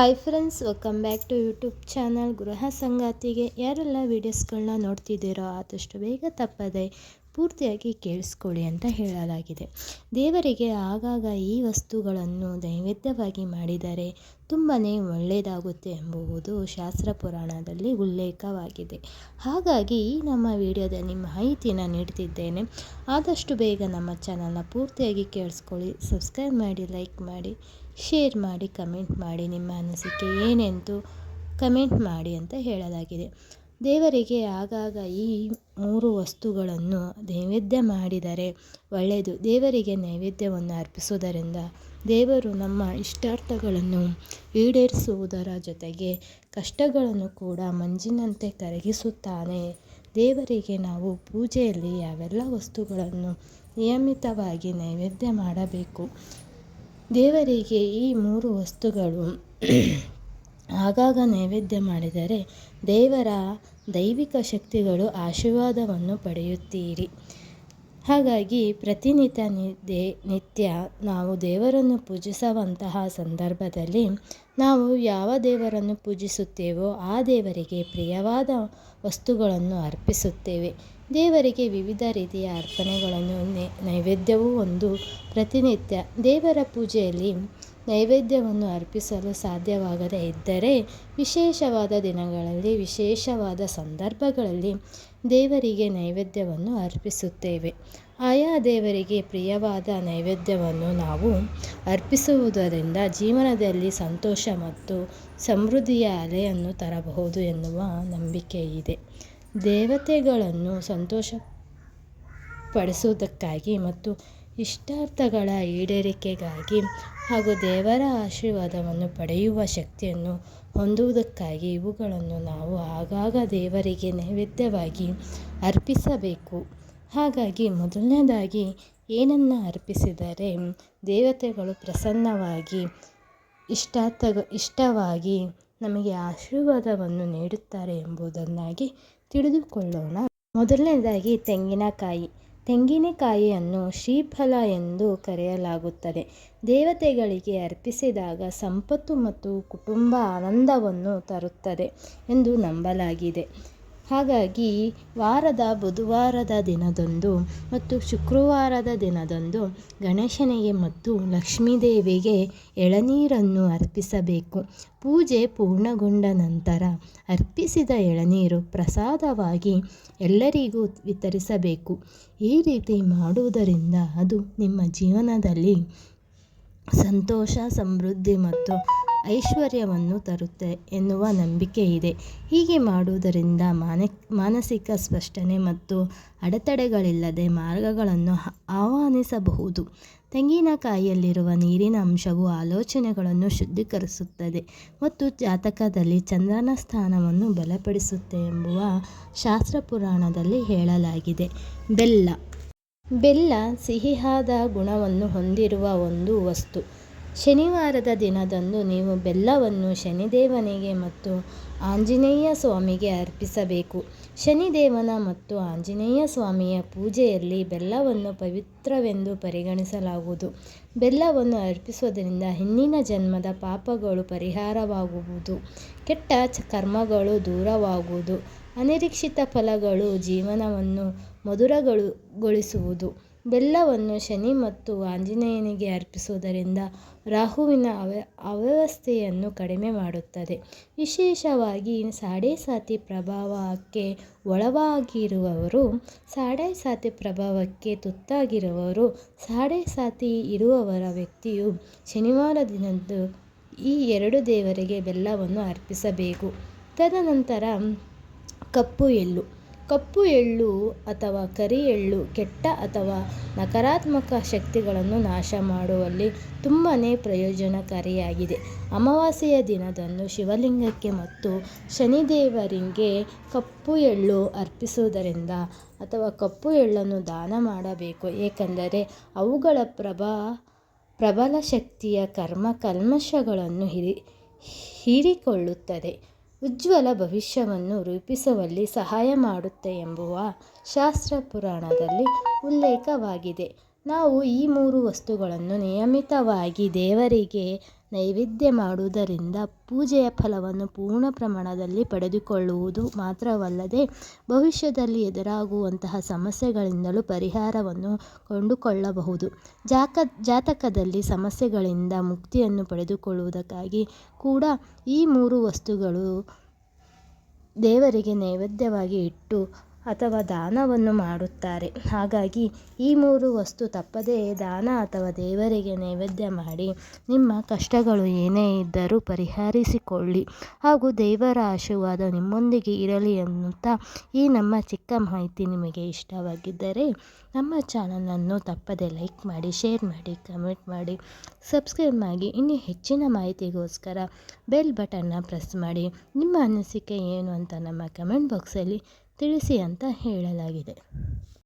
Hi friends, welcome back to YouTube channel ಗೃಹ ಸಂಗಾತಿಗೆ. ಯಾರೆಲ್ಲ ವೀಡಿಯೋಸ್ಗಳನ್ನ ನೋಡ್ತಿದ್ದೀರೋ ಆದಷ್ಟು ಬೇಗ ತಪ್ಪದೆ ಪೂರ್ತಿಯಾಗಿ ಕೇಳಿಸ್ಕೊಳ್ಳಿ ಅಂತ ಹೇಳಲಾಗಿದೆ. ದೇವರಿಗೆ ಆಗಾಗ ಈ ವಸ್ತುಗಳನ್ನು ನೈವೇದ್ಯವಾಗಿ ಮಾಡಿದರೆ ತುಂಬಾ ಒಳ್ಳೆಯದಾಗುತ್ತೆ ಎಂಬುದು ಶಾಸ್ತ್ರ ಪುರಾಣದಲ್ಲಿ ಉಲ್ಲೇಖವಾಗಿದೆ. ಹಾಗಾಗಿ ಈ ನಮ್ಮ ವಿಡಿಯೋದಲ್ಲಿ ಮಾಹಿತಿನ ನೀಡ್ತಿದ್ದೇನೆ. ಆದಷ್ಟು ಬೇಗ ನಮ್ಮ ಚಾನಲ್ನ ಪೂರ್ತಿಯಾಗಿ ಕೇಳಿಸ್ಕೊಳ್ಳಿ. ಸಬ್ಸ್ಕ್ರೈಬ್ ಮಾಡಿ, ಲೈಕ್ ಮಾಡಿ, ಶೇರ್ ಮಾಡಿ, ಕಮೆಂಟ್ ಮಾಡಿ. ನಿಮ್ಮ ಅನಿಸಿಕೆ ಏನೆಂದು ಕಮೆಂಟ್ ಮಾಡಿ ಅಂತ ಹೇಳಲಾಗಿದೆ. ದೇವರಿಗೆ ಆಗಾಗ ಈ 3 ವಸ್ತುಗಳನ್ನು ನೈವೇದ್ಯ ಮಾಡಿದರೆ ಒಳ್ಳೆಯದು. ದೇವರಿಗೆ ನೈವೇದ್ಯವನ್ನು ಅರ್ಪಿಸುವುದರಿಂದ ದೇವರು ನಮ್ಮ ಇಷ್ಟಾರ್ಥಗಳನ್ನು ಈಡೇರಿಸುವುದರ ಜೊತೆಗೆ ಕಷ್ಟಗಳನ್ನು ಕೂಡ ಮಂಜಿನಂತೆ ಕರಗಿಸುತ್ತಾನೆ. ದೇವರಿಗೆ ನಾವು ಪೂಜೆಯಲ್ಲಿ ಯಾವೆಲ್ಲ ವಸ್ತುಗಳನ್ನು ನಿಯಮಿತವಾಗಿ ನೈವೇದ್ಯ ಮಾಡಬೇಕು. ದೇವರಿಗೆ ಈ 3 ವಸ್ತುಗಳು ಆಗಾಗ ನೈವೇದ್ಯ ಮಾಡಿದರೆ ದೇವರ ದೈವಿಕ ಶಕ್ತಿಗಳು ಆಶೀರ್ವಾದವನ್ನು ಪಡೆಯುತ್ತೀರಿ. ಹಾಗಾಗಿ ನಿತ್ಯ ನಾವು ದೇವರನ್ನು ಪೂಜಿಸುವಂತಹ ಸಂದರ್ಭದಲ್ಲಿ ನಾವು ಯಾವ ದೇವರನ್ನು ಪೂಜಿಸುತ್ತೇವೋ ಆ ದೇವರಿಗೆ ಪ್ರಿಯವಾದ ವಸ್ತುಗಳನ್ನು ಅರ್ಪಿಸುತ್ತೇವೆ. ದೇವರಿಗೆ ವಿವಿಧ ರೀತಿಯ ಅರ್ಪಣೆಗಳನ್ನು ನೈವೇದ್ಯವೂ ಒಂದು. ಪ್ರತಿನಿತ್ಯ ದೇವರ ಪೂಜೆಯಲ್ಲಿ ನೈವೇದ್ಯವನ್ನು ಅರ್ಪಿಸಲು ಸಾಧ್ಯವಾಗದೇ ಇದ್ದರೆ ವಿಶೇಷವಾದ ದಿನಗಳಲ್ಲಿ, ವಿಶೇಷವಾದ ಸಂದರ್ಭಗಳಲ್ಲಿ ದೇವರಿಗೆ ನೈವೇದ್ಯವನ್ನು ಅರ್ಪಿಸುತ್ತೇವೆ. ಆಯಾ ದೇವರಿಗೆ ಪ್ರಿಯವಾದ ನೈವೇದ್ಯವನ್ನು ನಾವು ಅರ್ಪಿಸುವುದರಿಂದ ಜೀವನದಲ್ಲಿ ಸಂತೋಷ ಮತ್ತು ಸಮೃದ್ಧಿಯ ಅಲೆಯನ್ನು ತರಬಹುದು ಎನ್ನುವ ನಂಬಿಕೆ ಇದೆ. ದೇವತೆಗಳನ್ನು ಸಂತೋಷಪಡಿಸುವುದಕ್ಕಾಗಿ ಮತ್ತು ಇಷ್ಟಾರ್ಥಗಳ ಈಡೇರಿಕೆಗಾಗಿ ಹಾಗೂ ದೇವರ ಆಶೀರ್ವಾದವನ್ನು ಪಡೆಯುವ ಶಕ್ತಿಯನ್ನು ಹೊಂದುವುದಕ್ಕಾಗಿ ಇವುಗಳನ್ನು ನಾವು ಆಗಾಗ ದೇವರಿಗೆ ನೈವೇದ್ಯವಾಗಿ ಅರ್ಪಿಸಬೇಕು. ಹಾಗಾಗಿ ಮೊದಲನೇದಾಗಿ ಏನನ್ನು ಅರ್ಪಿಸಿದರೆ ದೇವತೆಗಳು ಪ್ರಸನ್ನವಾಗಿ ಇಷ್ಟವಾಗಿ ನಮಗೆ ಆಶೀರ್ವಾದವನ್ನು ನೀಡುತ್ತಾರೆ ಎಂಬುದನ್ನಾಗಿ ತಿಳಿದುಕೊಳ್ಳೋಣ. ಮೊದಲನೇದಾಗಿ ತೆಂಗಿನಕಾಯಿ. ತೆಂಗಿನಕಾಯಿಯನ್ನು ಶ್ರೀಫಲ ಎಂದು ಕರೆಯಲಾಗುತ್ತದೆ. ದೇವತೆಗಳಿಗೆ ಅರ್ಪಿಸಿದಾಗ ಸಂಪತ್ತು ಮತ್ತು ಕುಟುಂಬ ಆನಂದವನ್ನು ತರುತ್ತದೆ ಎಂದು ನಂಬಲಾಗಿದೆ. ಹಾಗಾಗಿ ವಾರದ ಬುಧವಾರದ ದಿನದಂದು ಮತ್ತು ಶುಕ್ರವಾರದ ದಿನದಂದು ಗಣೇಶನಿಗೆ ಮತ್ತು ಲಕ್ಷ್ಮೀದೇವಿಗೆ ಎಳನೀರನ್ನು ಅರ್ಪಿಸಬೇಕು. ಪೂಜೆ ಪೂರ್ಣಗೊಂಡ ನಂತರ ಅರ್ಪಿಸಿದ ಎಳನೀರು ಪ್ರಸಾದವಾಗಿ ಎಲ್ಲರಿಗೂ ವಿತರಿಸಬೇಕು. ಈ ರೀತಿ ಮಾಡುವುದರಿಂದ ಅದು ನಿಮ್ಮ ಜೀವನದಲ್ಲಿ ಸಂತೋಷ, ಸಮೃದ್ಧಿ ಮತ್ತು ಐಶ್ವರ್ಯವನ್ನು ತರುತ್ತೆ ಎನ್ನುವ ನಂಬಿಕೆ ಇದೆ. ಹೀಗೆ ಮಾಡುವುದರಿಂದ ಮಾನಸಿಕ ಸ್ಪಷ್ಟನೆ ಮತ್ತು ಅಡೆತಡೆಗಳಿಲ್ಲದೆ ಮಾರ್ಗಗಳನ್ನು ಆಹ್ವಾನಿಸಬಹುದು. ತೆಂಗಿನಕಾಯಿಯಲ್ಲಿರುವ ನೀರಿನ ಅಂಶವು ಆಲೋಚನೆಗಳನ್ನು ಶುದ್ಧೀಕರಿಸುತ್ತದೆ ಮತ್ತು ಜಾತಕದಲ್ಲಿ ಚಂದ್ರನ ಸ್ಥಾನವನ್ನು ಬಲಪಡಿಸುತ್ತೆ ಎಂಬುವ ಶಾಸ್ತ್ರ ಪುರಾಣದಲ್ಲಿ ಹೇಳಲಾಗಿದೆ. ಬೆಲ್ಲ ಸಿಹಿಯಾದ ಗುಣವನ್ನು ಹೊಂದಿರುವ ಒಂದು ವಸ್ತು. ಶನಿವಾರದ ದಿನದಂದು ನೀವು ಬೆಲ್ಲವನ್ನು ಶನಿದೇವನಿಗೆ ಮತ್ತು ಆಂಜನೇಯ ಸ್ವಾಮಿಗೆ ಅರ್ಪಿಸಬೇಕು. ಶನಿದೇವನ ಮತ್ತು ಆಂಜನೇಯ ಸ್ವಾಮಿಯ ಪೂಜೆಯಲ್ಲಿ ಬೆಲ್ಲವನ್ನು ಪವಿತ್ರವೆಂದು ಪರಿಗಣಿಸಲಾಗುವುದು. ಬೆಲ್ಲವನ್ನು ಅರ್ಪಿಸುವುದರಿಂದ ಹಿಂದಿನ ಜನ್ಮದ ಪಾಪಗಳು ಪರಿಹಾರವಾಗುವುದು, ಕೆಟ್ಟ ಕರ್ಮಗಳು ದೂರವಾಗುವುದು, ಅನಿರೀಕ್ಷಿತ ಫಲಗಳು ಜೀವನವನ್ನು ಮಧುರಗೊಳಿಸುವುದು. ಬೆಲ್ಲವನ್ನು ಶನಿ ಮತ್ತು ಆಂಜನೇಯನಿಗೆ ಅರ್ಪಿಸುವುದರಿಂದ ರಾಹುವಿನ ಅವ್ಯವಸ್ಥೆಯನ್ನು ಕಡಿಮೆ ಮಾಡುತ್ತದೆ. ವಿಶೇಷವಾಗಿ ಸಾಡೆ-ಸಾತಿ ಪ್ರಭಾವಕ್ಕೆ ಒಳಗಾಗಿರುವವರು, ಸಾಡೆ-ಸಾತಿ ಪ್ರಭಾವಕ್ಕೆ ತುತ್ತಾಗಿರುವವರು, ಸಾಡೆ-ಸಾತಿ ಇರುವವರ ವ್ಯಕ್ತಿಯು ಶನಿವಾರ ದಿನದಂದು ಈ 2 ದೇವರಿಗೆ ಬೆಲ್ಲವನ್ನು ಅರ್ಪಿಸಬೇಕು. ತದನಂತರ ಕಪ್ಪು ಎಳ್ಳು ಅಥವಾ ಕರಿ ಎಳ್ಳು ಕೆಟ್ಟ ಅಥವಾ ನಕಾರಾತ್ಮಕ ಶಕ್ತಿಗಳನ್ನು ನಾಶ ಮಾಡುವಲ್ಲಿ ತುಂಬಾ ಪ್ರಯೋಜನಕಾರಿಯಾಗಿದೆ. ಅಮಾವಾಸ್ಯೆಯ ದಿನದಂದು ಶಿವಲಿಂಗಕ್ಕೆ ಮತ್ತು ಶನಿದೇವರಿಗೆ ಕಪ್ಪು ಎಳ್ಳು ಅರ್ಪಿಸುವುದರಿಂದ ಅಥವಾ ಕಪ್ಪು ಎಳ್ಳನ್ನು ದಾನ ಮಾಡಬೇಕು. ಏಕೆಂದರೆ ಅವುಗಳ ಪ್ರಬಲ ಶಕ್ತಿಯ ಕಲ್ಮಶಗಳನ್ನು ಹೀರಿಕೊಳ್ಳುತ್ತದೆ, ಉಜ್ವಲ ಭವಿಷ್ಯವನ್ನು ರೂಪಿಸುವಲ್ಲಿ ಸಹಾಯ ಮಾಡುತ್ತೆ ಎಂಬುವ ಶಾಸ್ತ್ರ ಪುರಾಣದಲ್ಲಿ ಉಲ್ಲೇಖವಾಗಿದೆ. ನಾವು ಈ 3 ವಸ್ತುಗಳನ್ನು ನಿಯಮಿತವಾಗಿ ದೇವರಿಗೆ ನೈವೇದ್ಯ ಮಾಡುವುದರಿಂದ ಪೂಜೆಯ ಫಲವನ್ನು ಪೂರ್ಣ ಪ್ರಮಾಣದಲ್ಲಿ ಪಡೆದುಕೊಳ್ಳುವುದು ಮಾತ್ರವಲ್ಲದೆ ಭವಿಷ್ಯದಲ್ಲಿ ಎದುರಾಗುವಂತಹ ಸಮಸ್ಯೆಗಳಿಂದಲೂ ಪರಿಹಾರವನ್ನು ಕಂಡುಕೊಳ್ಳಬಹುದು. ಜಾತಕದಲ್ಲಿ ಸಮಸ್ಯೆಗಳಿಂದ ಮುಕ್ತಿಯನ್ನು ಪಡೆದುಕೊಳ್ಳುವುದಕ್ಕಾಗಿ ಕೂಡ ಈ 3 ವಸ್ತುಗಳು ದೇವರಿಗೆ ನೈವೇದ್ಯವಾಗಿ ಇಟ್ಟು ಅಥವಾ ದಾನವನ್ನು ಮಾಡುತ್ತಾರೆ. ಹಾಗಾಗಿ ಈ 3 ವಸ್ತು ತಪ್ಪದೇ ದಾನ ಅಥವಾ ದೇವರಿಗೆ ನೈವೇದ್ಯ ಮಾಡಿ ನಿಮ್ಮ ಕಷ್ಟಗಳು ಏನೇ ಇದ್ದರೂ ಪರಿಹರಿಸಿಕೊಳ್ಳಿ ಹಾಗೂ ದೇವರ ಆಶೀರ್ವಾದ ನಿಮ್ಮೊಂದಿಗೆ ಇರಲಿ ಎನ್ನುತ್ತಾ ಈ ನಮ್ಮ ಚಿಕ್ಕ ಮಾಹಿತಿ ನಿಮಗೆ ಇಷ್ಟವಾಗಿದ್ದರೆ ನಮ್ಮ ಚಾನಲನ್ನು ತಪ್ಪದೇ ಲೈಕ್ ಮಾಡಿ, ಶೇರ್ ಮಾಡಿ, ಕಮೆಂಟ್ ಮಾಡಿ, ಸಬ್ಸ್ಕ್ರೈಬ್ ಮಾಡಿ. ಇನ್ನೂ ಹೆಚ್ಚಿನ ಮಾಹಿತಿಗೋಸ್ಕರ ಬೆಲ್ ಬಟನ್ನ ಪ್ರೆಸ್ ಮಾಡಿ. ನಿಮ್ಮ ಅನಿಸಿಕೆ ಏನು ಅಂತ ನಮ್ಮ ಕಮೆಂಟ್ ಬಾಕ್ಸಲ್ಲಿ ತಿಳಿಸಿ ಅಂತ ಹೇಳಲಾಗಿದೆ.